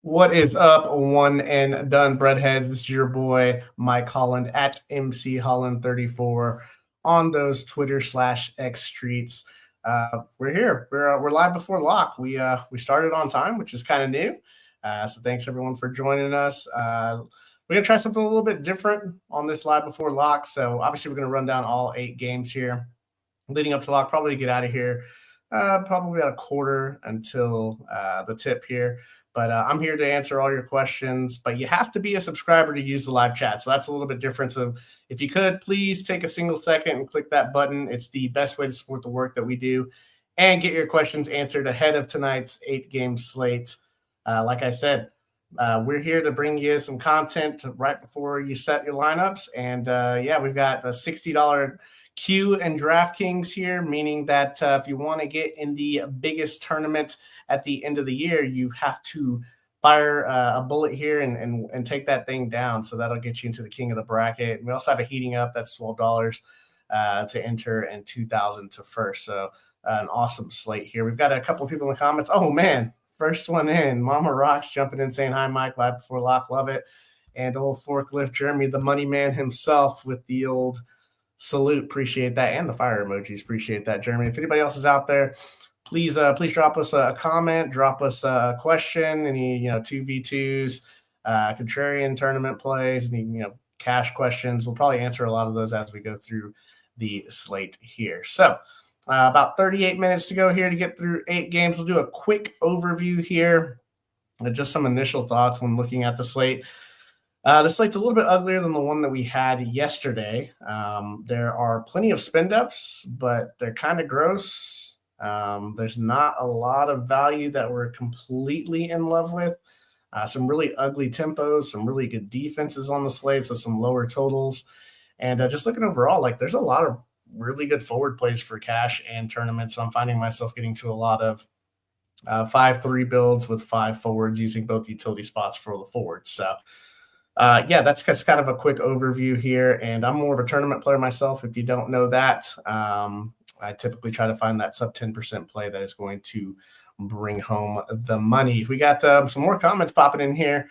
What is up, one and done breadheads? This is your boy Mike Holland at MC Holland 34 on those Twitter/X streets. We're here. We're live before lock. We started on time, which is kind of new. So thanks everyone for joining us. We're gonna try something a little bit different on this live before lock. So obviously we're gonna run down all 8 games here leading up to lock. Probably get out of here. Probably about a quarter until the tip here. But I'm here to answer all your questions. But you have to be a subscriber to use the live chat. So that's a little bit different. So if you could, please take a single second and click that button. It's the best way to support the work that we do and get your questions answered ahead of tonight's 8-game slate. Like I said, we're here to bring you some content right before you set your lineups. And we've got the $60 Q and DraftKings here, meaning that if you want to get in the biggest tournament at the end of the year, you have to fire a bullet here and take that thing down. So that'll get you into the king of the bracket. We also have a heating up. That's $12 to enter and $2,000 to first. So an awesome slate here. We've got a couple of people in the comments. Oh, man. First one in. Mama Rocks jumping in saying, hi, Mike, live before lock. Love it. And old forklift Jeremy, the money man himself with the old salute. Appreciate that. And the fire emojis. Appreciate that, Jeremy. If anybody else is out there, please drop us a comment, drop us a question, any 2v2s, contrarian tournament plays, any cash questions. We'll probably answer a lot of those as we go through the slate here. So about 38 minutes to go here to get through 8 games. We'll do a quick overview here. Just some initial thoughts when looking at the slate. The slate's a little bit uglier than the one that we had yesterday. There are plenty of spin-ups, but they're kind of gross. There's not a lot of value that we're completely in love with. Some really ugly tempos, some really good defenses on the slate, so some lower totals. And just looking overall, like there's a lot of really good forward plays for cash and tournaments. So I'm finding myself getting to a lot of 5-3 builds with 5 forwards using both utility spots for the forwards. So that's just kind of a quick overview here. And I'm more of a tournament player myself. If you don't know that, I typically try to find that sub 10% play that is going to bring home the money. We got some more comments popping in here.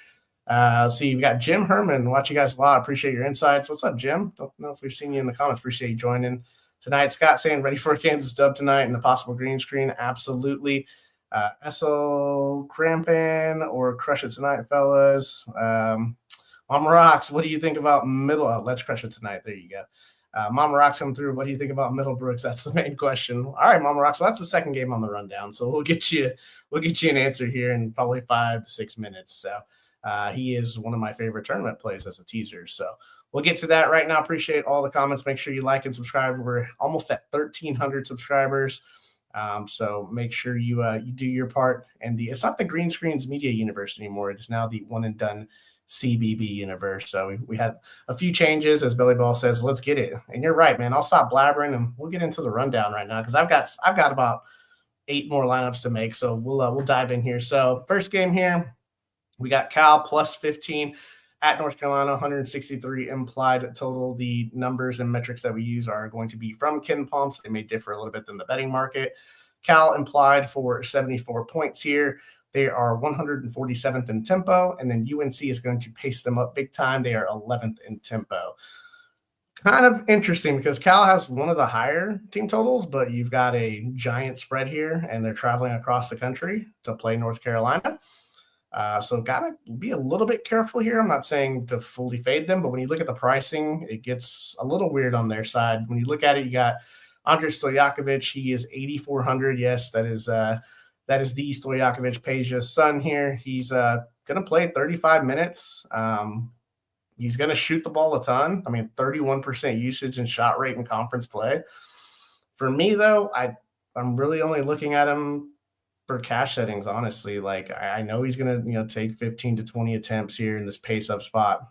See, we got Jim Herman. Watch you guys a lot. Appreciate your insights. What's up, Jim? Don't know if we've seen you in the comments. Appreciate you joining tonight. Scott saying ready for a Kansas dub tonight and a possible green screen. Absolutely. SL cramping or crush it tonight, fellas. Mama Rocks, what do you think about middle? Let's crush it tonight. There you go. Mama Rocks come through. What do you think about Middlebrooks? That's the main question. All right, Mama Rocks. Well, that's the second game on the rundown. So we'll get you an answer here in probably 5 to 6 minutes. So he is one of my favorite tournament plays as a teaser. So we'll get to that right now. Appreciate all the comments. Make sure you like and subscribe. We're almost at 1,300 subscribers. So make sure you do your part. And it's not the Green Screens Media Universe anymore. It is now the one and done CBB universe. So we had a few changes, as Billy Ball says. Let's get it. And you're right, man. I'll stop blabbering and we'll get into the rundown right now because I've got about 8 more lineups to make. So we'll dive in here. So first game here, we got Cal plus 15 at North Carolina, 163 implied total. The numbers and metrics that we use are going to be from Ken Palm. So they may differ a little bit than the betting market. Cal implied for 74 points here. They are 147th in tempo, and then UNC is going to pace them up big time. They are 11th in tempo. Kind of interesting because Cal has one of the higher team totals, but you've got a giant spread here, and they're traveling across the country to play North Carolina. So got to be a little bit careful here. I'm not saying to fully fade them, but when you look at the pricing, it gets a little weird on their side. When you look at it, you got Andre Stojakovic. He is 8,400. Yes, that is the Stojakovic Peja's son here. He's going to play 35 minutes. He's going to shoot the ball a ton. I mean, 31% usage and shot rate in conference play. For me, though, I'm really only looking at him for cash settings, honestly. Like, I know he's going to take 15 to 20 attempts here in this pace-up spot.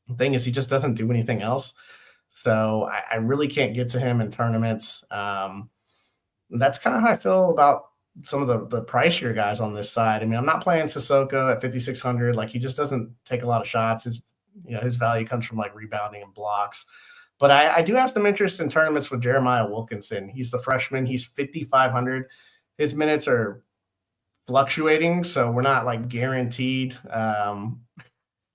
The thing is, he just doesn't do anything else. So I really can't get to him in tournaments. That's kind of how I feel about some of the pricier guys on this side. I mean, I'm not playing Sissoko at 5,600. Like, he just doesn't take a lot of shots. His value comes from like rebounding and blocks. But I do have some interest in tournaments with Jeremiah Wilkinson. He's the freshman. He's 5,500. His minutes are fluctuating, so we're not like guaranteed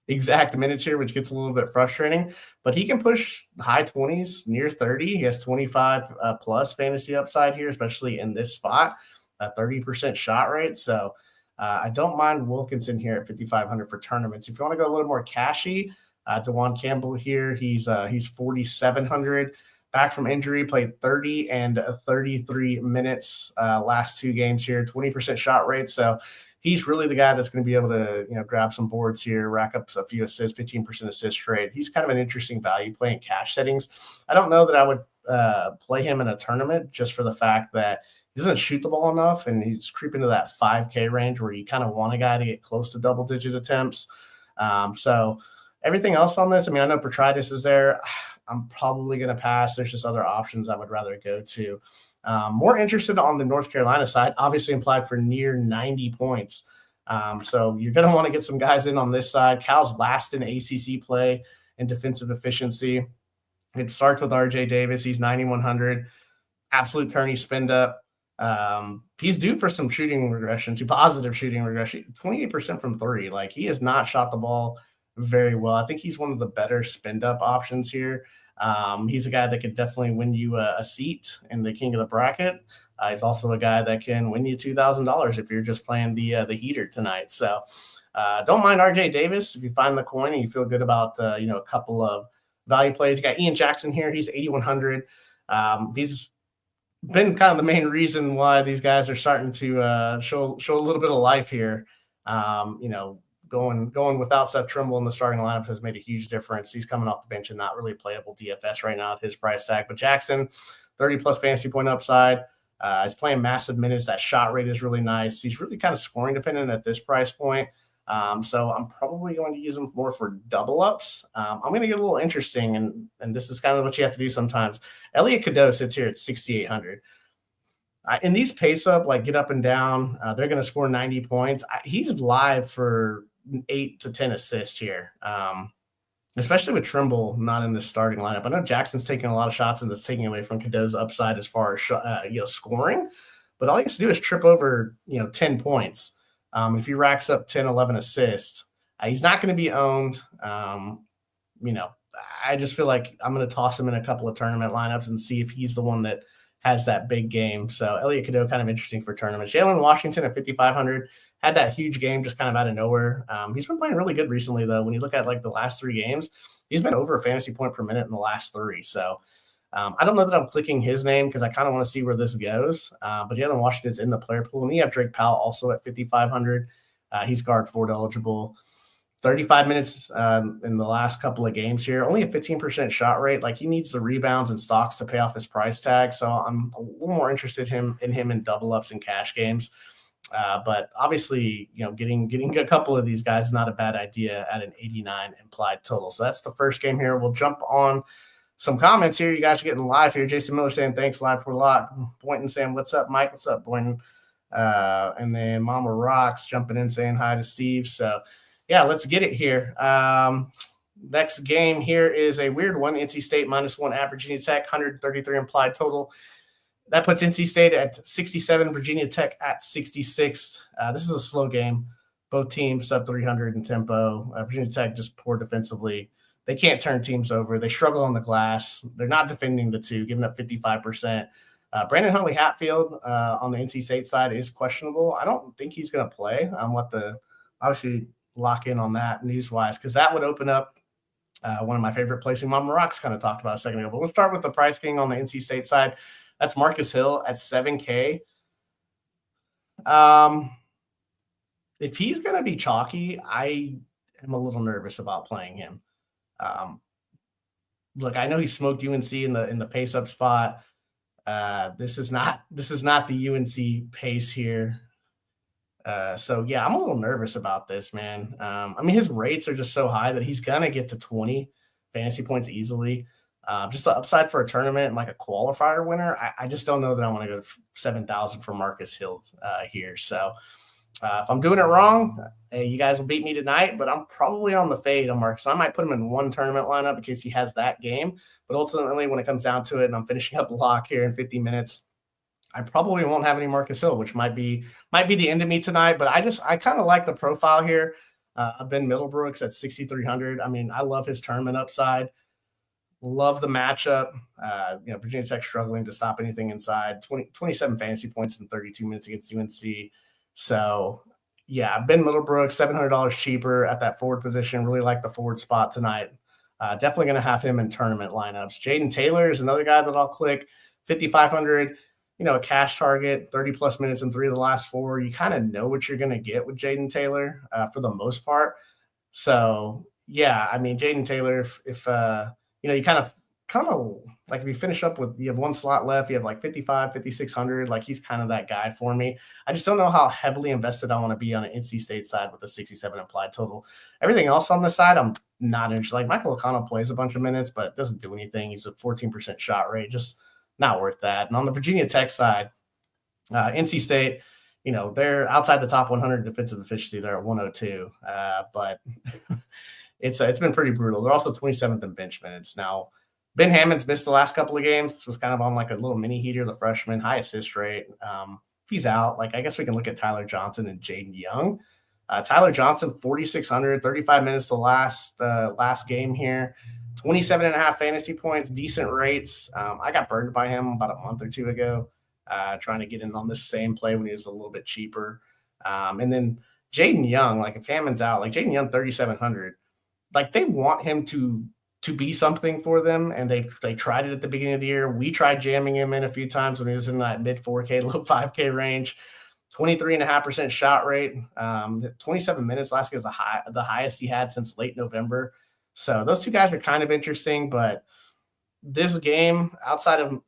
exact minutes here, which gets a little bit frustrating. But he can push high 20s, near 30. He has 25 plus fantasy upside here, especially in this spot, a 30% shot rate. So I don't mind Wilkinson here at 5,500 for tournaments. If you want to go a little more cashy, DeJuan Campbell here, he's 4,700. Back from injury, played 30 and 33 minutes last two games here, 20% shot rate. So he's really the guy that's going to be able to, grab some boards here, rack up a few assists, 15% assist rate. He's kind of an interesting value play in cash settings. I don't know that I would play him in a tournament just for the fact that he doesn't shoot the ball enough, and he's creeping to that 5K range where you kind of want a guy to get close to double-digit attempts. So everything else on this, I know Petrides is there. I'm probably going to pass. There's just other options I would rather go to. More interested on the North Carolina side, obviously implied for near 90 points. So you're going to want to get some guys in on this side. Cal's last in ACC play and defensive efficiency. It starts with RJ Davis. He's 9,100. Absolute tourney spend up. He's due for some shooting regression, to positive shooting regression. 28% from three. Like, he has not shot the ball very well. I think he's one of the better spend up options here. He's a guy that could definitely win you a seat in the king of the bracket. He's also a guy that can win you $2,000 if you're just playing the heater tonight. So don't mind RJ Davis if you find the coin and you feel good about a couple of value plays. You got Ian Jackson here. He's 8,100. He's been kind of the main reason why these guys are starting to show a little bit of life here. Going without Seth Trimble in the starting lineup has made a huge difference. He's coming off the bench and not really playable DFS right now at his price tag. But Jackson, 30-plus fantasy point upside. He's playing massive minutes. That shot rate is really nice. He's really kind of scoring dependent at this price point. So I'm probably going to use him more for double ups. I'm going to get a little interesting, and this is kind of what you have to do sometimes. Elliot Cadeau sits here at 6,800. In these pace up, like get up and down, they're going to score 90 points. He's live for 8 to 10 assists here, especially with Trimble not in the starting lineup. I know Jackson's taking a lot of shots and that's taking away from Cadeau's upside as far as scoring, but all he has to do is trip over 10 points. If he racks up 10, 11 assists, he's not going to be owned. I just feel like I'm going to toss him in a couple of tournament lineups and see if he's the one that has that big game. So Elliot Cadeau, kind of interesting for tournaments. Jalen Washington at 5,500 had that huge game just kind of out of nowhere. He's been playing really good recently, though. When you look at like the last three games, he's been over a fantasy point per minute in the last three. So I don't know that I'm clicking his name because I kind of want to see where this goes. But Jalen Washington's in the player pool. And then you have Drake Powell also at 5,500. He's guard forward eligible. 35 minutes in the last couple of games here. Only a 15% shot rate. Like, he needs the rebounds and stocks to pay off his price tag. So I'm a little more interested in him in double ups and cash games. But obviously, getting a couple of these guys is not a bad idea at an 89 implied total. So that's the first game here. We'll jump on some comments here. You guys are getting live here. Jason Miller saying thanks live for a lot. Boynton saying, what's up, Mike? What's up, Boynton? And then Mama Rocks jumping in saying hi to Steve. So yeah, let's get it here. Next game here is a weird one. NC State -1 at Virginia Tech, 133 implied total. That puts NC State at 67, Virginia Tech at 66. This is a slow game. Both teams sub 300 in tempo. Virginia Tech just poor defensively. They can't turn teams over. They struggle on the glass. They're not defending the two, giving up 55%. Brandon Huntley Hatfield on the NC State side is questionable. I don't think he's going to play. I'm what the obviously lock in on that news-wise, because that would open up one of my favorite placing Mama Rocks kind of talked about a second ago. But we'll start with the price king on the NC State side. That's Marcus Hill at 7K. If he's going to be chalky, I am a little nervous about playing him. Look, I know he smoked UNC in the pace up spot. This is not the UNC pace here. So yeah, I'm a little nervous about this, man. His rates are just so high that he's gonna get to 20 fantasy points easily. Just the upside for a tournament and like a qualifier winner. I just don't know that I want to go 7,000 for Marcus Hill here. So if I'm doing it wrong, you guys will beat me tonight, but I'm probably on the fade on Marcus. I might put him in one tournament lineup in case he has that game. But ultimately, when it comes down to it, and I'm finishing up a lock here in 50 minutes, I probably won't have any Marcus Hill, which might be the end of me tonight. But I kind of like the profile here. Ben Middlebrooks at 6,300. I mean, I love his tournament upside. Love the matchup. Virginia Tech struggling to stop anything inside. 27 fantasy points in 32 minutes against UNC. So, yeah, Ben Middlebrooks, $700 cheaper at that forward position. Really like the forward spot tonight. Definitely going to have him in tournament lineups. Jaden Taylor is another guy that I'll click. 5,500. A cash target, 30-plus minutes in 3 of the last 4. You kind of know what you're going to get with Jaden Taylor for the most part. So, yeah, I mean, Jaden Taylor, if you kind of like if you finish up with, you have one slot left, you have like 5,600, like he's kind of that guy for me. I just don't know how heavily invested I want to be on an NC State side with a 67 implied total. Everything else on this side, I'm not interested. Like Michael O'Connell plays a bunch of minutes, but doesn't do anything. He's a 14% shot rate, just not worth that. And on the Virginia Tech side, NC State, they're outside the top 100 defensive efficiency. They're at 102, but it's been pretty brutal. They're also 27th in bench minutes. Now, Ben Hammond's missed the last couple of games. This was kind of on like a little mini heater, the freshman, high assist rate. If he's out, like I guess we can look at Tyler Johnson and Jaden Young. Tyler Johnson, 4,600, 35 minutes the last game here. 27.5 fantasy points, decent rates. I got burned by him about a month or two ago, trying to get in on this same play when he was a little bit cheaper. And then Jaden Young, like if Hammond's out, like Jaden Young, 3,700, like they want him to be something for them, and they tried it at the beginning of the year. We tried jamming him in a few times when he was in that mid 4K, low 5K range. 23.5% shot rate. 27 minutes last game was the highest he had since late November. So those two guys are kind of interesting, but this game, outside of,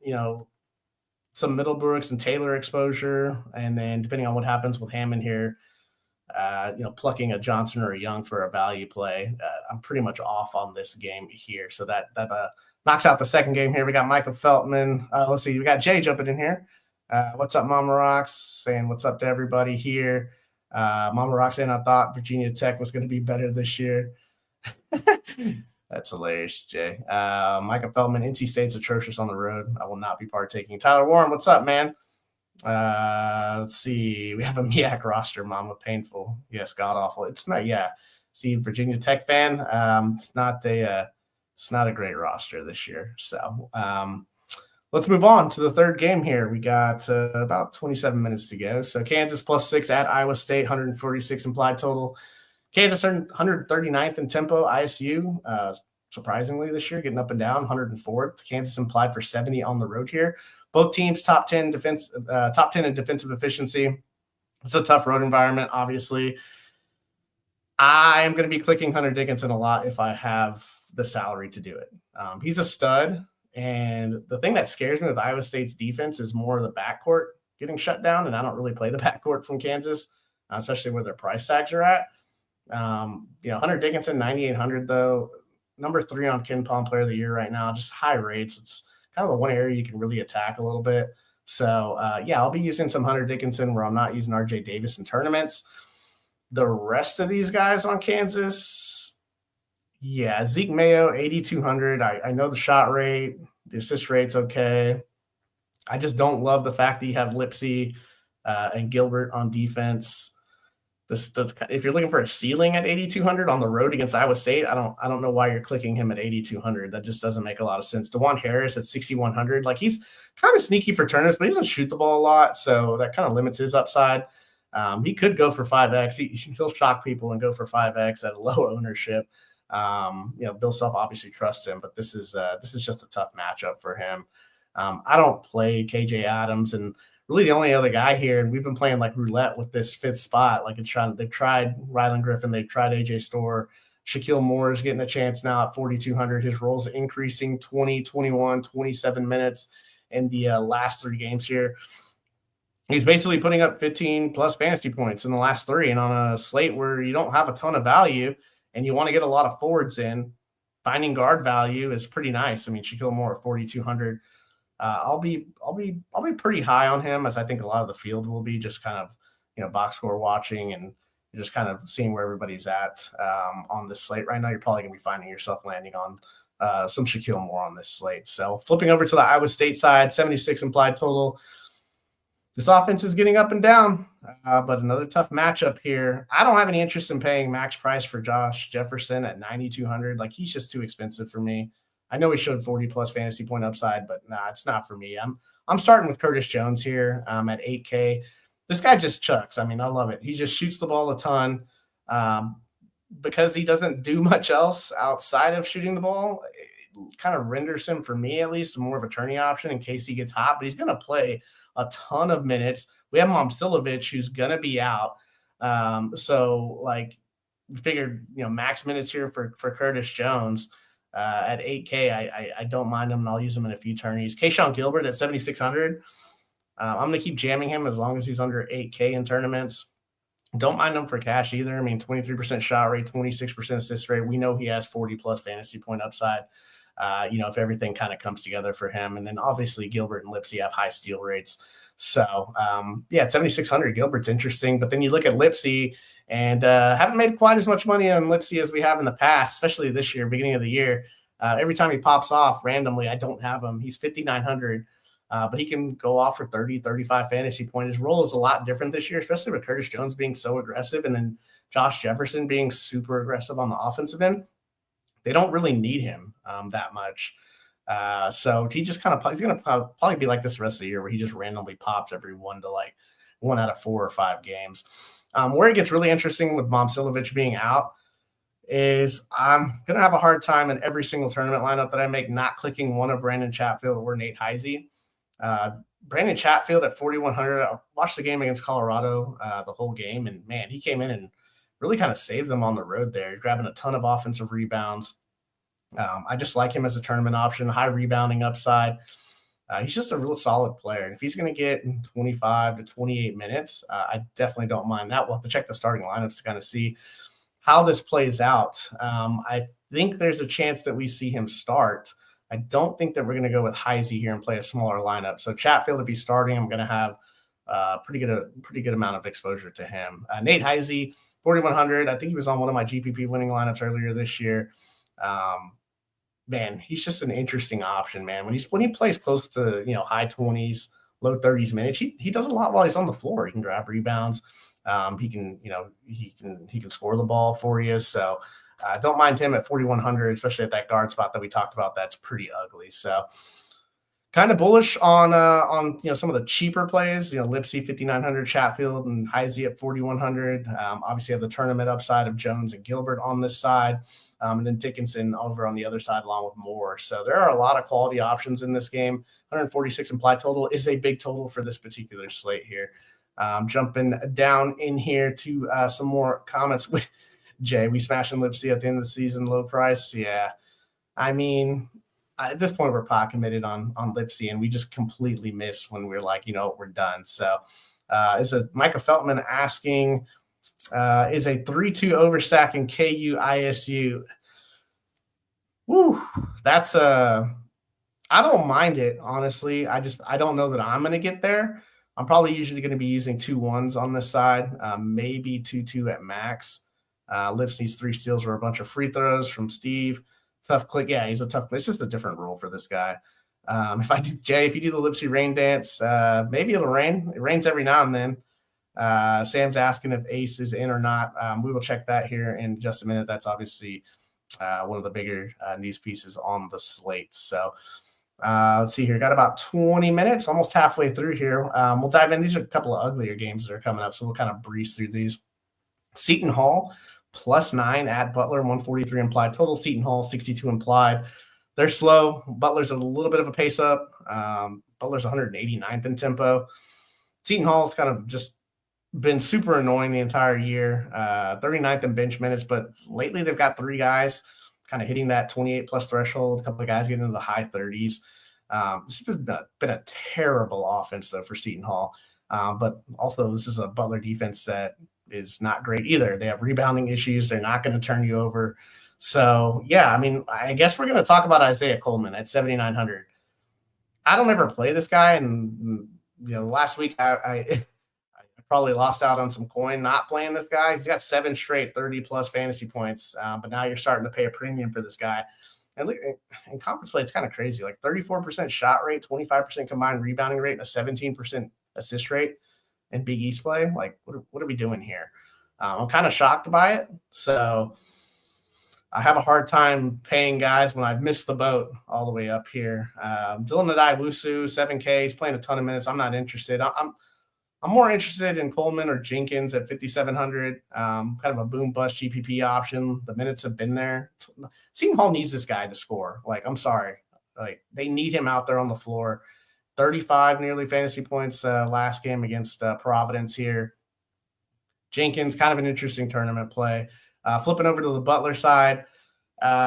some Middlebrooks and Taylor exposure, and then depending on what happens with Hammond here, plucking a Johnson or a Young for a value play, I'm pretty much off on this game here. So that knocks out the second game here. We got Michael Feltman. Let's see. We got Jay jumping in here. What's up, Mama Rocks? Saying what's up to everybody here. Mama Rocks saying I thought Virginia Tech was going to be better this year. That's hilarious, Jay. Micah Feldman, NC State's atrocious on the road. I will not be partaking. Tyler Warren, what's up, man? Let's see. We have a MEAC roster, Mama. Painful. Yes, god awful. It's not, yeah. See, Virginia Tech fan. It's not a great roster this year. So let's move on to the third game here. We got about 27 minutes to go. So Kansas +6 at Iowa State, 146 implied total. Kansas 139th in tempo. ISU, surprisingly this year, getting up and down, 104th. Kansas implied for 70 on the road here. Both teams top 10 in defensive efficiency. It's a tough road environment, obviously. I am going to be clicking Hunter Dickinson a lot if I have the salary to do it. He's a stud, and the thing that scares me with Iowa State's defense is more the backcourt getting shut down, and I don't really play the backcourt from Kansas, especially where their price tags are at. Hunter Dickinson, 9,800 though, number 3 on Ken Palm Player of the Year right now, just high rates. It's kind of the one area you can really attack a little bit. So I'll be using some Hunter Dickinson where I'm not using RJ Davis in tournaments. The rest of these guys on Kansas, Zeke Mayo, 8,200. I know the shot rate, the assist rate's okay. I just don't love the fact that you have Lipsy and Gilbert on defense. If you're looking for a ceiling at 8,200 on the road against Iowa State, I don't know why you're clicking him at 8,200. That just doesn't make a lot of sense. DeJuan Harris at 6,100, like he's kind of sneaky for tournaments, but he doesn't shoot the ball a lot, so that kind of limits his upside. He could go for 5x. He'll shock people and go for 5x at a low ownership. Bill Self obviously trusts him, but this is just a tough matchup for him. I don't play KJ Adams, and really the only other guy here, and we've been playing like roulette with this 5th spot. Like they've tried Rylan Griffin, they've tried AJ Storr. Shaquille Moore is getting a chance now at 4,200. His roles increasing 20, 21, 27 minutes in the last 3 games here. He's basically putting up 15 plus fantasy points in the last 3. And on a slate where you don't have a ton of value and you want to get a lot of forwards in, finding guard value is pretty nice. I mean, Shaquille Moore at 4,200. I'll be pretty high on him, as I think a lot of the field will be, just kind of, box score watching and just kind of seeing where everybody's at on this slate right now. You're probably going to be finding yourself landing on some Shaquille Moore on this slate. So flipping over to the Iowa State side, 76 implied total. This offense is getting up and down, but another tough matchup here. I don't have any interest in paying max price for Josh Jefferson at 9,200. Like, he's just too expensive for me. I know he showed 40 plus fantasy point upside, but nah, it's not for me. I'm starting with Curtis Jones here at 8K. This guy just chucks. I mean, I love it. He just shoots the ball a ton. Because he doesn't do much else outside of shooting the ball, it kind of renders him, for me at least, more of a turning option in case he gets hot. But he's going to play a ton of minutes. We have Momcilovic, who's going to be out. So, like, we figured, max minutes here for Curtis Jones at 8K. I don't mind him, and I'll use him in a few tourneys. Keyshawn Gilbert at 7,600. I'm going to keep jamming him as long as he's under 8K in tournaments. Don't mind him for cash either. I mean, 23% shot rate, 26% assist rate. We know he has 40 plus fantasy point upside, if everything kind of comes together for him. And then obviously Gilbert and Lipsy have high steal rates. So, at 7,600, Gilbert's interesting. But then you look at Lipsy and haven't made quite as much money on Lipsy as we have in the past, especially this year, beginning of the year. Every time he pops off randomly, I don't have him. He's 5,900. But he can go off for 30, 35 fantasy points. His role is a lot different this year, especially with Curtis Jones being so aggressive and then Josh Jefferson being super aggressive on the offensive end. They don't really need him that much. So he just he's going to probably be like this the rest of the year, where he just randomly pops every one out of 4 or 5 games. Where it gets really interesting with Momcilovic being out is I'm going to have a hard time in every single tournament lineup that I make not clicking one of Brandon Chatfield or Nate Heisey. Brandon Chatfield at 4,100. I watched the game against Colorado the whole game, and man, he came in and really kind of saved them on the road there, grabbing a ton of offensive rebounds. I just like him as a tournament option, high rebounding upside. He's just a real solid player. And if he's going to get 25 to 28 minutes, I definitely don't mind that. We'll have to check the starting lineups to kind of see how this plays out. I think there's a chance that we see him start. I don't think that we're going to go with Heisey here and play a smaller lineup. So Chatfield, if he's starting, I'm going to have pretty good amount of exposure to him. Nate Heisey, 4,100. I think he was on one of my GPP winning lineups earlier this year. Man, he's just an interesting option, man. When he plays close to high 20s, low 30s minutes, he does a lot while he's on the floor. He can grab rebounds. He can score the ball for you. So. Don't mind him at 4,100, especially at that guard spot that we talked about. That's pretty ugly. So kind of bullish on some of the cheaper plays. Lipsy 5,900, Chatfield and Heisey at 4,100. Obviously have the tournament upside of Jones and Gilbert on this side, and then Dickinson over on the other side along with Moore. So there are a lot of quality options in this game. 146 implied total is a big total for this particular slate here. Jumping down in here to some more comments with Jay. We smashing Lipsy at the end of the season, low price. Yeah. I mean, at this point, we're pot committed on Lipsy, and we just completely miss when we're like, we're done. So is a Micah Feltman asking, is a 3-2 overstack in KU ISU? Woo, that's I don't mind it, honestly. I don't know that I'm going to get there. I'm probably usually going to be using 2-1s on this side, maybe 2-2 at max. Lipsy's 3 steals were a bunch of free throws from Steve. Tough click. Yeah, he's a tough. It's just a different role for this guy. If you do the Lipsy rain dance, maybe it'll rain. It rains every now and then. Sam's asking if Ace is in or not. We will check that here in just a minute. That's obviously one of the bigger news pieces on the slate. So let's see here. Got about 20 minutes, almost halfway through here. We'll dive in. These are a couple of uglier games that are coming up, so we'll kind of breeze through these. Seton Hall +9 at Butler, 143 implied total. Seton Hall 62 implied. They're slow. Butler's a little bit of a pace up. Butler's 189th in tempo. Seton Hall's kind of just been super annoying the entire year. 39th in bench minutes, but lately they've got 3 guys kind of hitting that 28 plus threshold. A couple of guys getting into the high 30s. This has been a terrible offense though for Seton Hall. But also this is a Butler defense that is not great either. They have rebounding issues. They're not going to turn you over. So, yeah, I mean, I guess we're going to talk about Isaiah Coleman at 7,900. I don't ever play this guy. And, last week I probably lost out on some coin not playing this guy. He's got 7 straight 30-plus fantasy points. But now you're starting to pay a premium for this guy. And in conference play, it's kind of crazy. Like 34% shot rate, 25% combined rebounding rate, and a 17% assist rate in Big East play. Like, what are we doing here? I'm kind of shocked by it. So I have a hard time paying guys when I've missed the boat all the way up here. Dylan Adai-Wusu, 7K. He's playing a ton of minutes. I'm not interested. I'm more interested in Coleman or Jenkins at 5,700. Kind of a boom bust GPP option. The minutes have been there. Seton Hall needs this guy to score. Like, I'm sorry. Like, they need him out there on the floor. 35 nearly fantasy points last game against Providence here. Jenkins, kind of an interesting tournament play. Flipping over to the Butler side,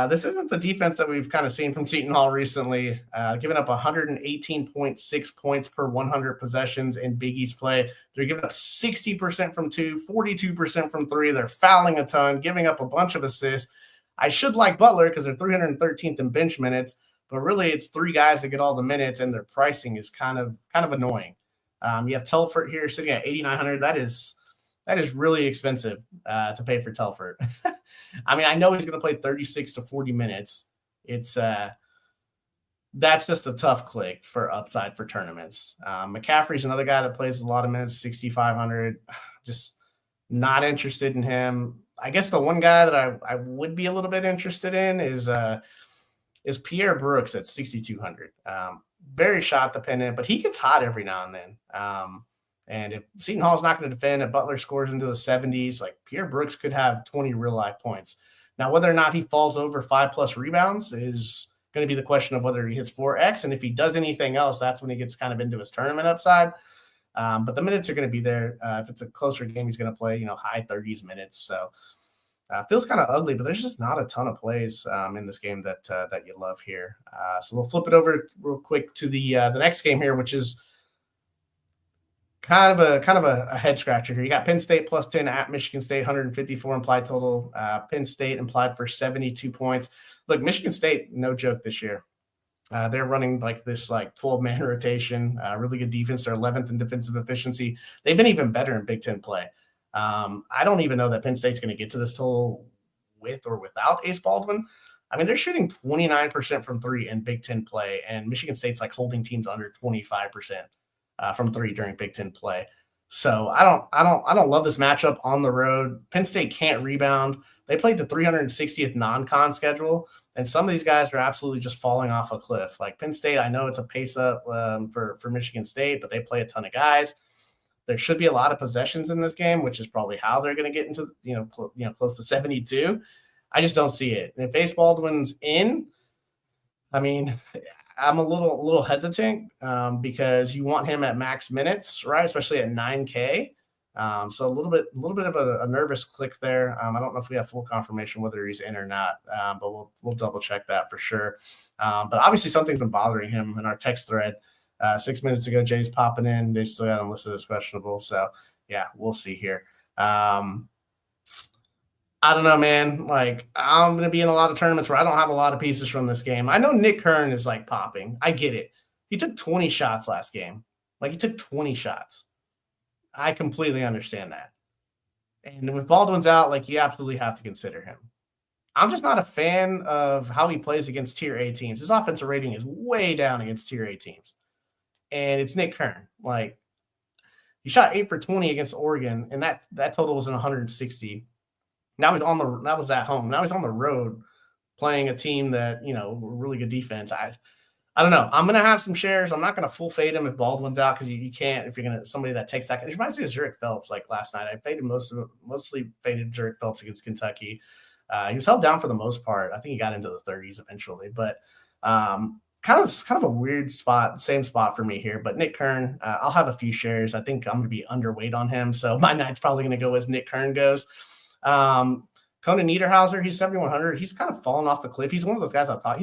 this isn't the defense that we've kind of seen from Seton Hall recently, giving up 118.6 points per 100 possessions in Big East play. They're giving up 60% from 2, 42% from 3. They're fouling a ton, giving up a bunch of assists. I should like Butler because they're 313th in bench minutes, but really it's 3 guys that get all the minutes, and their pricing is kind of annoying. You have Telford here sitting at 8,900. That is really expensive to pay for Telford. I mean, I know he's going to play 36 to 40 minutes. It's that's just a tough click for upside for tournaments. McCaffrey's another guy that plays a lot of minutes, 6,500. Just not interested in him. I guess the one guy that I would be a little bit interested in is Pierre Brooks at 6,200. Very shot dependent, but he gets hot every now and then. And if Seton Hall's not going to defend and Butler scores into the 70s, like Pierre Brooks could have 20 real life points. Now, whether or not he falls over 5+ rebounds is going to be the question of whether he hits 4X. And if he does anything else, that's when he gets kind of into his tournament upside. But the minutes are going to be there. If it's a closer game, he's going to play, high 30s minutes. So feels kind of ugly, but there's just not a ton of plays in this game that you love here. So we'll flip it over real quick to the next game here, which is kind of a head scratcher here. You got Penn State plus 10 at Michigan State, 154 implied total. Penn State implied for 72 points. Look, Michigan State, no joke this year. They're running like this 12-man rotation, really good defense. They're 11th in defensive efficiency. They've been even better in Big Ten play. I don't even know that Penn State's going to get to this total with or without Ace Baldwin. I mean, they're shooting 29% from 3 in Big Ten play, and Michigan State's holding teams under 25%. From 3 during Big Ten play. So I don't love this matchup on the road. Penn State can't rebound. They played the 360th non-con schedule, and some of these guys are absolutely just falling off a cliff. Like Penn State, I know it's a pace up for Michigan State, but they play a ton of guys. There should be a lot of possessions in this game, which is probably how they're going to get into close to 72. I just don't see it. And if Ace Baldwin's in, I mean, I'm a little hesitant because you want him at max minutes, right? Especially at 9K. So a little bit of a nervous click there. I don't know if we have full confirmation whether he's in or not, but we'll double check that for sure. But obviously something's been bothering him in our text thread. 6 minutes ago, Jay's popping in. They still got him listed as questionable. So yeah, we'll see here. I don't know, man. I'm going to be in a lot of tournaments where I don't have a lot of pieces from this game. I know Nick Kern is popping. I get it. He took 20 shots last game. He took 20 shots. I completely understand that. And with Baldwin's out, you absolutely have to consider him. I'm just not a fan of how he plays against Tier A teams. His offensive rating is way down against Tier A teams. And it's Nick Kern. He shot 8 for 20 against Oregon, and that total was in 160. Now that was at home. Now he's on the road playing a team that, really good defense. I don't know. I'm going to have some shares. I'm not going to full fade him if Baldwin's out because you can't if you're going to somebody that takes that. It reminds me of Zurich Phelps last night. I faded mostly faded Zurich Phelps against Kentucky. He was held down for the most part. I think he got into the 30s eventually, but kind of a weird spot, same spot for me here. But Nick Kern, I'll have a few shares. I think I'm going to be underweight on him, so my night's probably going to go as Nick Kern goes. Conan Niederhauser, he's 7,100. He's kind of fallen off the cliff. He's one of those guys I thought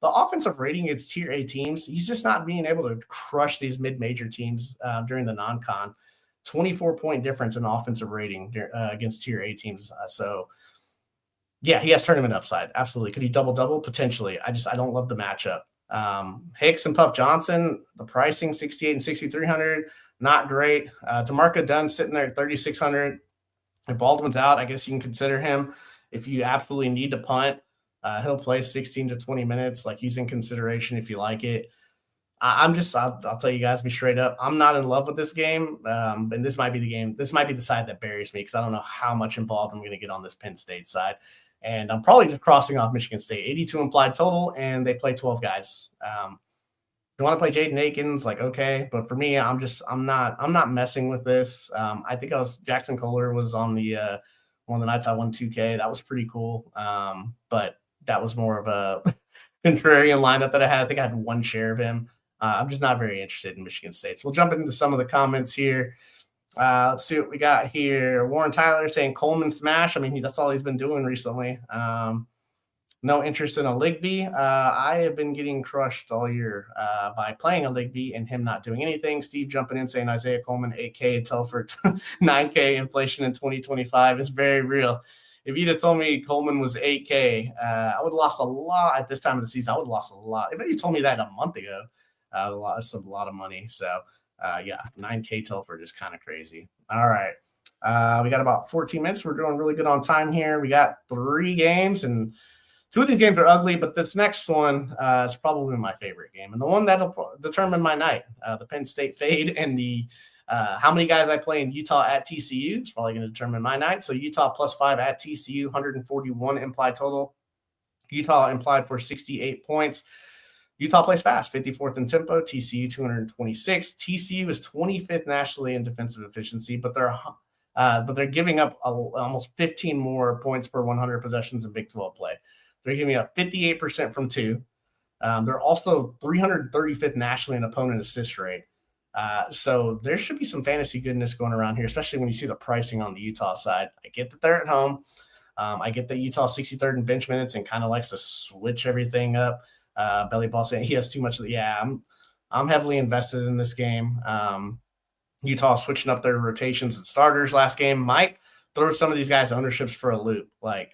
the offensive rating against Tier A teams, he's just not being able to crush these mid-major teams during the non-con. 24-point difference in offensive rating against Tier A teams. So, yeah, he has tournament upside. Absolutely. Could he double-double? Potentially. I don't love the matchup. Hicks and Puff Johnson, the pricing 68 and 6,300, not great. DeMarco Dunn sitting there at 3,600. If Baldwin's out, I guess you can consider him. If you absolutely need to punt, he'll play 16 to 20 minutes. He's in consideration if you like it. I'll tell you guys, be straight up. I'm not in love with this game. And this might be the game. This might be the side that buries me because I don't know how much involved I'm going to get on this Penn State side. And I'm probably just crossing off Michigan State. 82 implied total, and they play 12 guys. You want to play Jaden Akins, like, okay. But for me, I'm not messing with this. I think Jackson Kohler was on the one of the nights I won 2K. That was pretty cool. But that was more of a contrarian lineup that I had. I think I had one share of him. I'm just not very interested in Michigan State. So we'll jump into some of the comments here. Let's see what we got here. Warren Tyler saying Coleman smash. I mean, that's all he's been doing recently. No interest in a Ligby. I have been getting crushed all year by playing a Ligby and him not doing anything. Steve jumping in saying Isaiah Coleman, 8K, Telford, 9K inflation in 2025 is very real. If you'd have told me Coleman was 8K, I would have lost a lot at this time of the season. I would have lost a lot. If you told me that a month ago, that's a lot of money. So, yeah, 9K Telford is kind of crazy. All right. We got about 14 minutes. We're doing really good on time here. We got 3 games, and 2 of these games are ugly, but this next one is probably my favorite game. And the one that'll determine my night, the Penn State fade and the how many guys I play in Utah at TCU is probably going to determine my night. So Utah +5 at TCU, 141 implied total. Utah implied for 68 points. Utah plays fast, 54th in tempo. TCU 226. TCU is 25th nationally in defensive efficiency, but they're giving up almost 15 more points per 100 possessions in Big 12 play. They're giving up 58% from 2. They're also 335th nationally in opponent assist rate. So there should be some fantasy goodness going around here, especially when you see the pricing on the Utah side. I get that they're at home. I get that Utah 63rd in bench minutes and kind of likes to switch everything up. Belly ball saying he has too much. Yeah, I'm heavily invested in this game. Utah switching up their rotations and starters last game might throw some of these guys' ownerships for a loop. Like,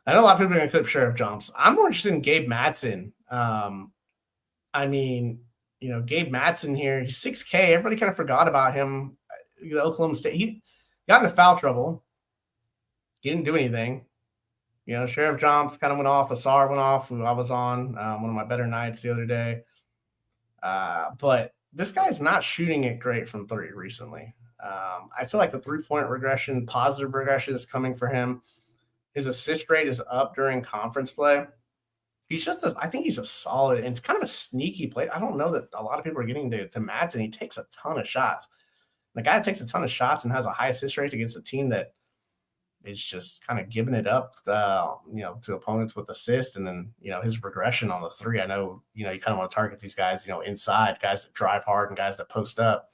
I know a lot of people are going to clip Sheriff Jumps. I'm more interested in Gabe Madsen. I mean, Gabe Madsen here, he's 6K. Everybody kind of forgot about him. Oklahoma State, he got into foul trouble. He didn't do anything. Sheriff Jumps kind of went off. Asar went off, who I was on one of my better nights the other day. But this guy's not shooting it great from 3 recently. I feel like the 3-point regression, positive regression is coming for him. His assist rate is up during conference play. I think he's a solid and it's kind of a sneaky play. I don't know that a lot of people are getting to Madsen. He takes a ton of shots. The guy that takes a ton of shots and has a high assist rate against a team that is just kind of giving it up, to opponents with assist. And then, his regression on the 3, I know, you kind of want to target these guys, inside, guys that drive hard and guys that post up.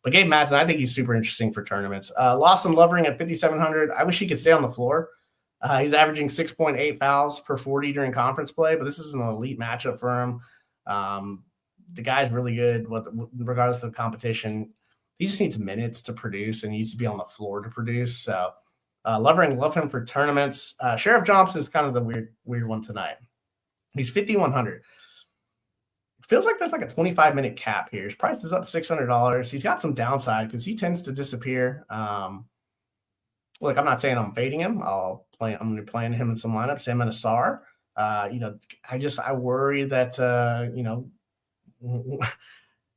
But Gabe Madsen, I think he's super interesting for tournaments. Lawson Lovering at 5,700. I wish he could stay on the floor. He's averaging 6.8 fouls per 40 during conference play, but this is an elite matchup for him. The guy's really good regardless of the competition. He just needs minutes to produce and he needs to be on the floor to produce. So love him for tournaments. Sheriff Johnson is kind of the weird one tonight. He's 5,100. Feels like there's like a 25-minute cap here. His price is up $600. He's got some downside because he tends to disappear. Look, I'm not saying I'm fading him. I'm going to be playing him in some lineups, him and Asar. I worry that,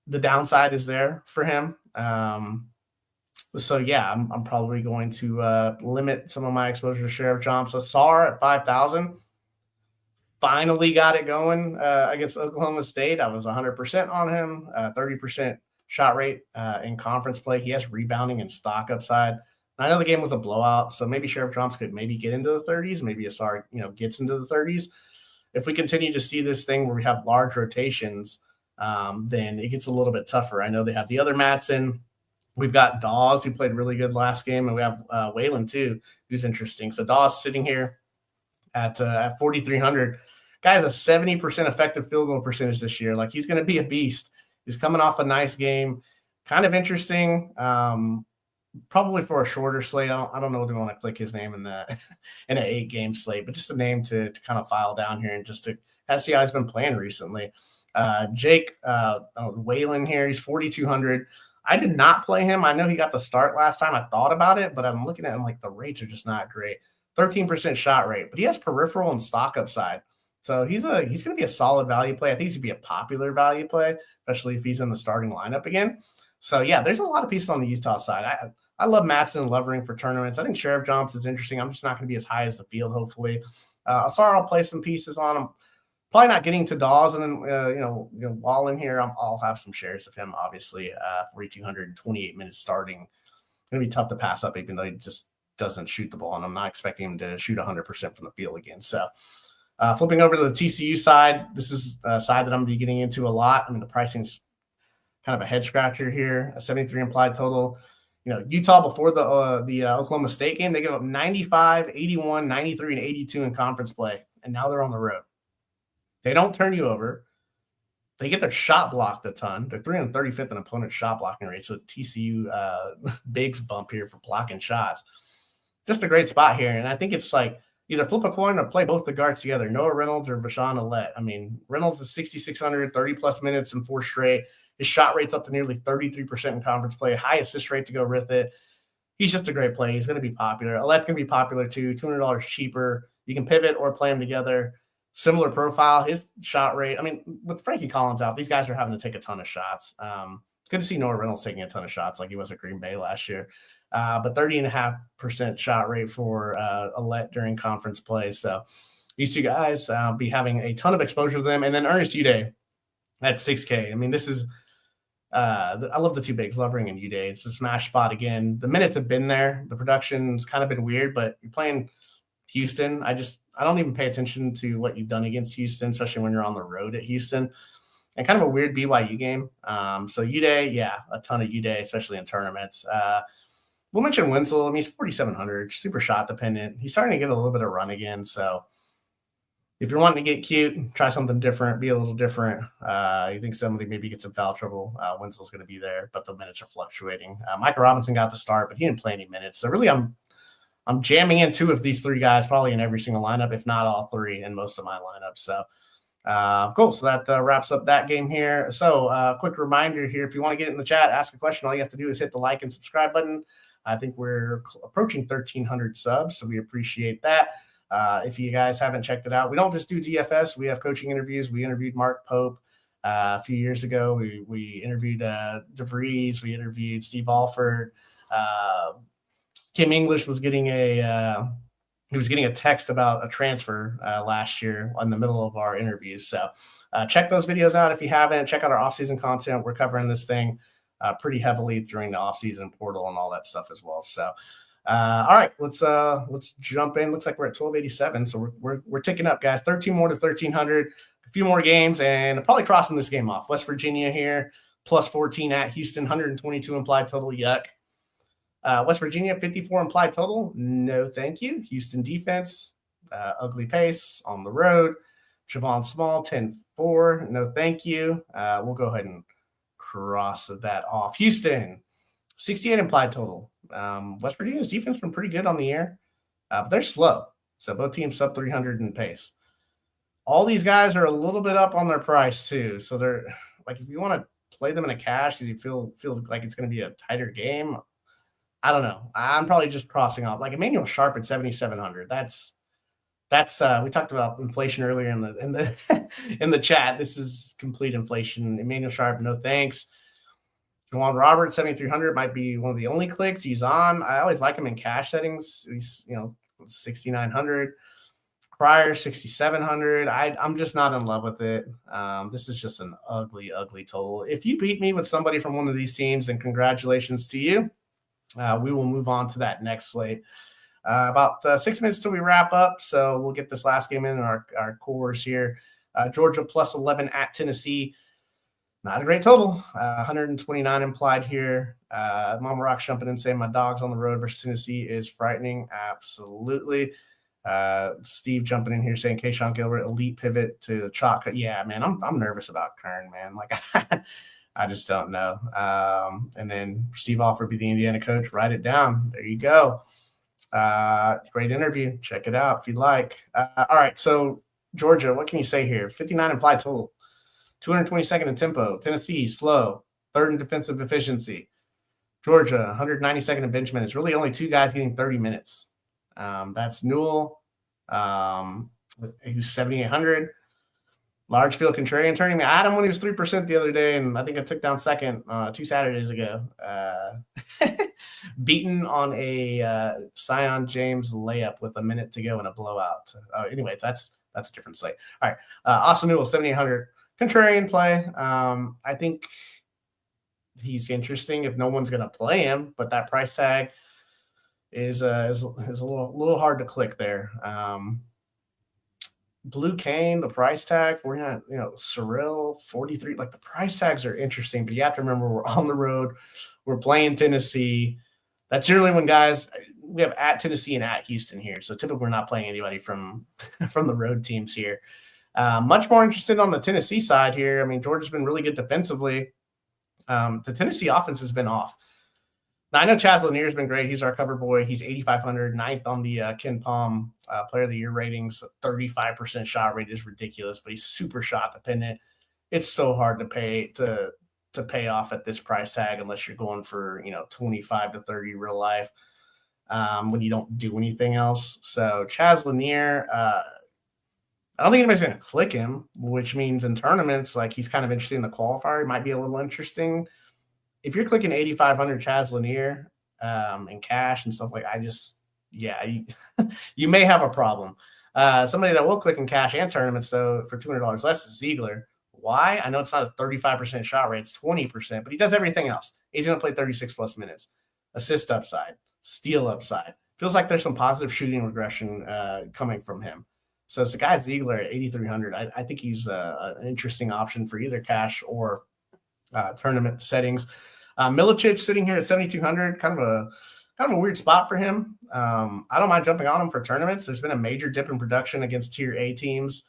the downside is there for him. So, yeah, I'm probably going to limit some of my exposure to Sheriff Johnson. Asar at 5,000. Finally got it going against Oklahoma State. I was 100% on him, 30% shot rate in conference play. He has rebounding and stock upside. I know the game was a blowout, so maybe Sheriff Johnson could maybe get into the 30s. Maybe Asar, gets into the 30s. If we continue to see this thing where we have large rotations, then it gets a little bit tougher. I know they have the other Madsen. We've got Dawes, who played really good last game, and we have Whalen, too, who's interesting. So Dawes sitting here at 4,300. Guy has a 70% effective field goal percentage this year. Like, he's going to be a beast. He's coming off a nice game. Kind of interesting. Probably for a shorter slate. I don't know if we want to click his name in an 8-game slate, but just a name to kind of file down here and just to see how he's been playing recently. Jake Whalen here, he's 4,200. I did not play him. I know he got the start last time. I thought about it, but I'm looking at him like the rates are just not great. 13% shot rate, but he has peripheral and stock upside. So he's going to be a solid value play. I think he's going to be a popular value play, especially if he's in the starting lineup again. So yeah, there's a lot of pieces on the Utah side. I love Matson and Lovering for tournaments. I think Sheriff Johnson is interesting. I'm just not going to be as high as the field, hopefully. I'll play some pieces on him. Probably not getting to Dawes, and then while in here, I'll have some shares of him. Obviously, 4,228 minutes starting. It's gonna be tough to pass up, even though he just doesn't shoot the ball, and I'm not expecting him to shoot 100% from the field again. So, flipping over to the TCU side, this is a side that I'm gonna be getting into a lot. I mean, the pricing's kind of a head scratcher here. A 73 implied total. Utah before the Oklahoma State game, they gave up 95, 81, 93, and 82 in conference play, and now they're on the road. They don't turn you over. They get their shot blocked a ton. They're 335th in opponent shot blocking rate. So TCU bigs bump here for blocking shots. Just a great spot here. And I think it's like either flip a coin or play both the guards together. Noah Reynolds or Vashawn Alette. I mean, Reynolds is 6,600, 30-plus minutes in 4 straight. His shot rate's up to nearly 33% in conference play. High assist rate to go with it. He's just a great play. He's going to be popular. Alette's going to be popular too. $200 cheaper. You can pivot or play them together. Similar profile, his shot rate. I mean, with Frankie Collins out, these guys are having to take a ton of shots. Good to see Noah Reynolds taking a ton of shots like he was at Green Bay last year. But 30.5% shot rate for Alette during conference play. So these two guys be having a ton of exposure to them. And then Ernest Uday at 6K. I mean, this is I love the two bigs, Lovering and Uday. It's a smash spot again. The minutes have been there. The production's kind of been weird, but you're playing Houston. I don't even pay attention to what you've done against Houston, especially when you're on the road at Houston. And kind of a weird BYU game. So Uday, yeah, a ton of Uday, especially in tournaments. We'll mention Winslow. I mean, he's 4,700, super shot dependent. He's starting to get a little bit of run again. So if you're wanting to get cute, try something different, be a little different. You think somebody maybe gets in foul trouble, Winslow's going to be there, but the minutes are fluctuating. Michael Robinson got the start, but he didn't play any minutes. So really, I'm jamming in 2 of these 3 guys, probably in every single lineup, if not all 3 in most of my lineups. So, cool. So that wraps up that game here. So, quick reminder here, if you want to get in the chat, ask a question, all you have to do is hit the like and subscribe button. I think we're approaching 1,300 subs, so we appreciate that. If you guys haven't checked it out, we don't just do DFS. We have coaching interviews. We interviewed Mark Pope a few years ago. We interviewed DeVries. We interviewed Steve Alford. Kim English was getting a text about a transfer last year in the middle of our interviews. So check those videos out if you haven't. Check out our offseason content. We're covering this thing pretty heavily during the offseason portal and all that stuff as well. So all right, let's jump in. Looks like we're at 1287, so we're ticking up, guys. 13 more to 1,300. A few more games, and probably crossing this game off. West Virginia here, plus 14 at Houston, 122 implied total. Yuck. West Virginia, 54 implied total. No, thank you. Houston defense, ugly pace on the road. Javon Small, 10-4. No, thank you. We'll go ahead and cross that off. Houston, 68 implied total. West Virginia's defense been pretty good on the air, but they're slow. So both teams sub 300 in pace. All these guys are a little bit up on their price too. So they're like, if you want to play them in a cash because you feel like it's going to be a tighter game, I don't know. I'm probably just crossing off like Emmanuel Sharp at 7,700. That's we talked about inflation earlier in the in the chat. This is complete inflation. Emmanuel Sharp, no thanks. Juwan Roberts, 7,300 might be one of the only clicks he's on. I always like him in cash settings. He's 6,900. Pryor, 6,700. I'm just not in love with it. This is just an ugly, ugly total. If you beat me with somebody from one of these teams, then congratulations to you. We will move on to that next slate. About 6 minutes till we wrap up, so we'll get this last game in our cores here. Georgia plus 11 at Tennessee. Not a great total. 129 implied here. Mama Rock's jumping in saying my dog's on the road versus Tennessee is frightening. Absolutely. Steve jumping in here saying Keyshawn Gilbert elite pivot to chalk. Yeah, man, I'm nervous about Kern, man. Like I just don't know. And then Steve Alford be the Indiana coach. Write it down. There you go. Great interview. Check it out if you'd like. All right, so Georgia, what can you say here? 59 implied total. 222nd in tempo. Tennessee, slow. 3rd in defensive efficiency. Georgia, 192nd in bench minutes. Really only 2 guys getting 30 minutes. That's Newell. He was 7,800. Large field contrarian turning me. I had him when he was 3% the other day, and I think I took down second 2 Saturdays ago. Beaten on a Zion James layup with a minute to go in a blowout. Anyway, that's a different slate. All right, Austin Newell, 7,800. Contrarian play. I think he's interesting if no one's going to play him, but that price tag is a little hard to click there. Blue Cane, the price tag, we're not, Sorrell, 43. Like, the price tags are interesting, but you have to remember we're on the road. We're playing Tennessee. That's generally when guys, we have at Tennessee and at Houston here. So typically we're not playing anybody from the road teams here. Much more interested on the Tennessee side here. I mean, Georgia's been really good defensively. The Tennessee offense has been off. Now, I know Chaz Lanier has been great. He's our cover boy. He's 8,500, ninth on the Ken Palm Player of the Year ratings. 35% shot rate is ridiculous, but he's super shot dependent. It's so hard to pay off at this price tag unless you're going for 25 to 30 real life when you don't do anything else. So Chaz Lanier, I don't think anybody's going to click him, which means in tournaments, like, he's kind of interesting in the qualifier. He might be a little interesting. If you're clicking 8,500 Chaz Lanier in cash and stuff like, you may have a problem. Somebody that will click in cash and tournaments, though, for $200 less is Ziegler. Why? I know it's not a 35% shot rate. It's 20%, but he does everything else. He's going to play 36-plus minutes. Assist upside. Steal upside. Feels like there's some positive shooting regression coming from him. So it's the guy Ziegler at 8,300. I think he's an interesting option for either cash or tournament settings. Milicic sitting here at 7,200, kind of a weird spot for him. I don't mind jumping on him for tournaments. There's been a major dip in production against tier A teams.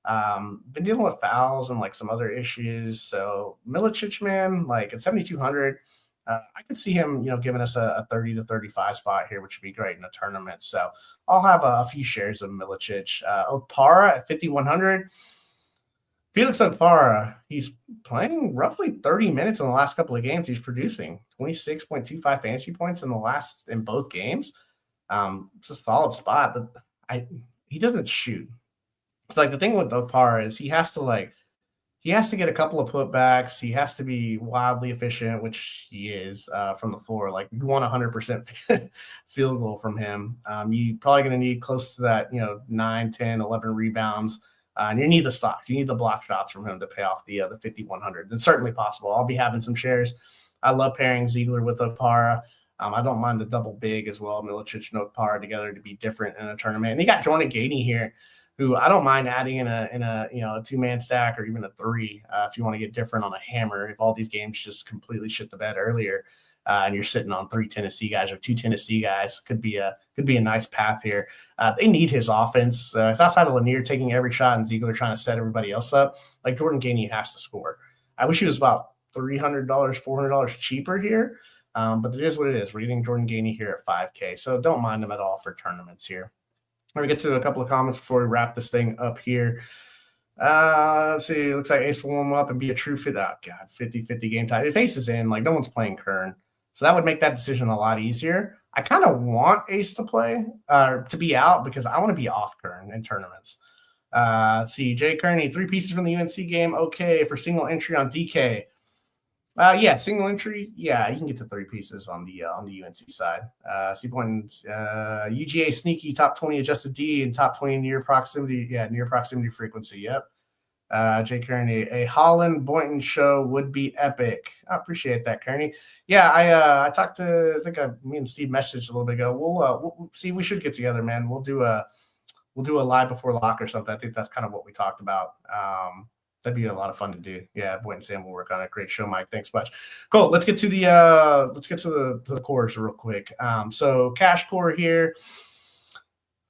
Been dealing with fouls and like some other issues. So Milicic, man, like at 7,200, I could see him, giving us a 30 to 35 spot here, which would be great in a tournament. So I'll have a few shares of Milicic. Opara at 5,100. Felix Opara, he's playing roughly 30 minutes in the last couple of games. He's producing 26.25 fantasy points in both games. It's a solid spot, but he doesn't shoot. It's like the thing with Opara is he has to get a couple of putbacks. He has to be wildly efficient, which he is from the floor. Like, you want 100% field goal from him. You're probably going to need close to that, 9, 10, 11 rebounds. And you need the stocks. You need the block shots from him to pay off the 5,100. It's certainly possible. I'll be having some shares. I love pairing Ziegler with Opara. I don't mind the double big as well. Milicic and Opara together to be different in a tournament. And you got Jordan Gainey here, who I don't mind adding in a two-man stack or even a 3 if you want to get different on a hammer. If all these games just completely shit the bed earlier, and you're sitting on 3 Tennessee guys or 2 Tennessee guys, could be a nice path here. They need his offense. It's outside of Lanier taking every shot and Ziegler trying to set everybody else up. Like, Jordan Gainey has to score. I wish he was about $300, $400 cheaper here, but it is what it is. We're getting Jordan Gainey here at $5K, so don't mind him at all for tournaments here. We're going to get to a couple of comments before we wrap this thing up here. Let's see. It looks like Ace will warm up and be a true fit. Oh, God, 50-50 game time. If Ace is in, like, no one's playing Kern. So that would make that decision a lot easier. I kind of want Ace to play, to be out, because I want to be off Kern in tournaments. Let's see. Jay Kearney, 3 pieces from the UNC game. Okay, for single entry on DK. Single entry. Yeah, you can get to 3 pieces on the UNC side. C points. UGA sneaky top 20 adjusted D and top 20 near proximity. Yeah, near proximity frequency. Yep. Jay Kearney, a Holland Boynton show would be epic. I appreciate that, Kearney. Yeah, I talked to, I think me and Steve messaged a little bit ago. We'll see. We should get together, man. We'll do a live before lock or something. I think that's kind of what we talked about. That'd be a lot of fun to do. Yeah, Boynton Sam will work on it. Great show, Mike. Thanks much. Cool. Let's get to the cores real quick. So cash core here.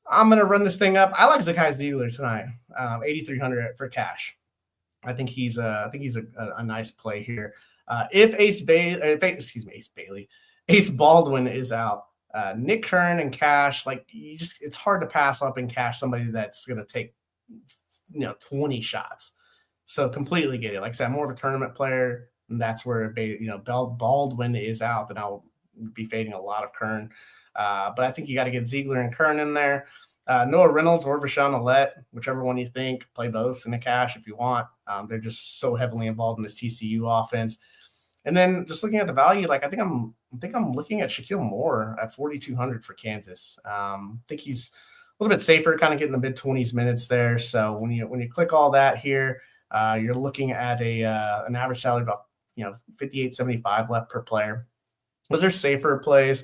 I'm going to run this thing up. I like Zakai Ziegler tonight, 8,300 for cash. I think he's a nice play here. If Ace Baldwin is out, Nick Kern and cash, like, it's hard to pass up in cash somebody that's going to take 20 shots. So completely get it. Like I said, I'm more of a tournament player, and that's where Baldwin is out, then I'll be fading a lot of Kern. But I think you got to get Ziegler and Kern in there. Noah Reynolds or Rashawn Alette, whichever one you think. Play both in the cash if you want. They're just so heavily involved in this TCU offense. And then just looking at the value, like I think I'm looking at Shaquille Moore at 4,200 for Kansas. I think he's a little bit safer, kind of getting the mid-20s minutes there. So when you click all that here, you're looking at an average salary of about $58.75 left per player. Those are safer plays.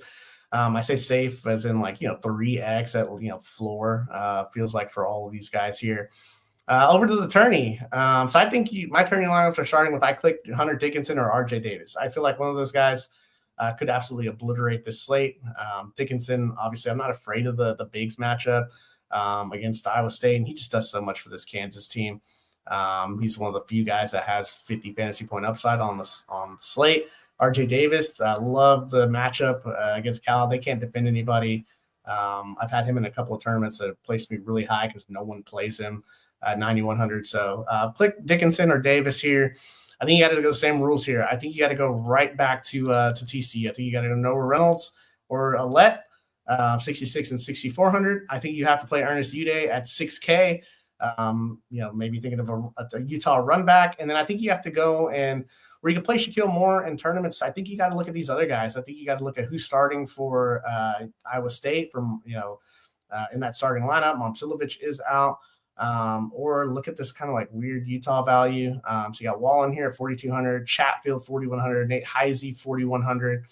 I say safe as in 3x at floor feels like for all of these guys here. Over to the tourney. So I think my tourney lineups are starting with I clicked Hunter Dickinson or RJ Davis. I feel like one of those guys could absolutely obliterate this slate. Dickinson, obviously, I'm not afraid of the bigs matchup against Iowa State, and he just does so much for this Kansas team. He's one of the few guys that has 50 fantasy point upside on the slate. RJ Davis, I love the matchup against Cal. They can't defend anybody. I've had him in a couple of tournaments that have placed me really high because no one plays him at 9,100. So click Dickinson or Davis here. I think you got to go the same rules here. I think you got to go right back to TCU. I think you got to go Noah Reynolds or Alette, 66 and 6,400. I think you have to play Ernest Uday at 6K. Maybe thinking of a Utah run back. And then I think you have to go and where you can play Shaquille Moore in tournaments. I think you got to look at these other guys. I think you got to look at who's starting for Iowa State from, in that starting lineup. Momcilovic is out. Or look at this kind of like weird Utah value. So you got Wallen here at 4,200, Chatfield 4,100, Nate Heisey 4,100.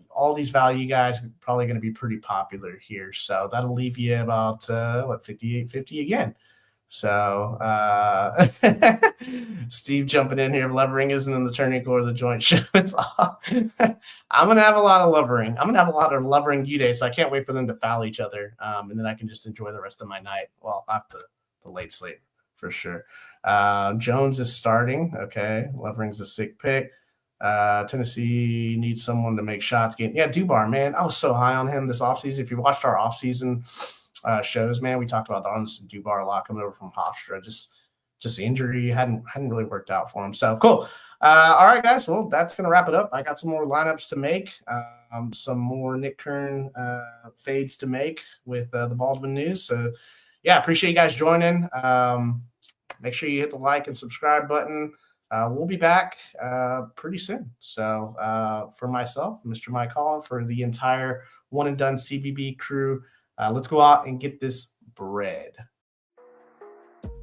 All these value guys are probably going to be pretty popular here. So that'll leave you about 58.50 again. So Steve jumping in here. Levering isn't in the turning core of the joint show. I'm gonna have a lot of levering. I'm gonna have a lot of levering Uday, so I can't wait for them to foul each other. And then I can just enjoy the rest of my night. Well, after the late slate for sure. Jones is starting. Okay, Levering's a sick pick. Tennessee needs someone to make shots. Yeah, Dubar, man. I was so high on him this offseason. If you watched our offseason shows, man, we talked about Darnson Dubar a lot coming over from Hofstra. Just injury hadn't really worked out for him. So cool. All right, guys. Well, that's gonna wrap it up. I got some more lineups to make, some more Nick Kern fades to make with the Baldwin news. So yeah, appreciate you guys joining. Make sure you hit the like and subscribe button. We'll be back pretty soon. So for myself, Mr. Mike Holland, for the entire One and Done CBB crew, let's go out and get this bread.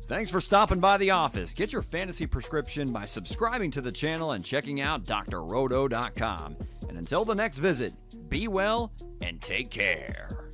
Thanks for stopping by the office. Get your fantasy prescription by subscribing to the channel and checking out drroto.com. And until the next visit, be well and take care.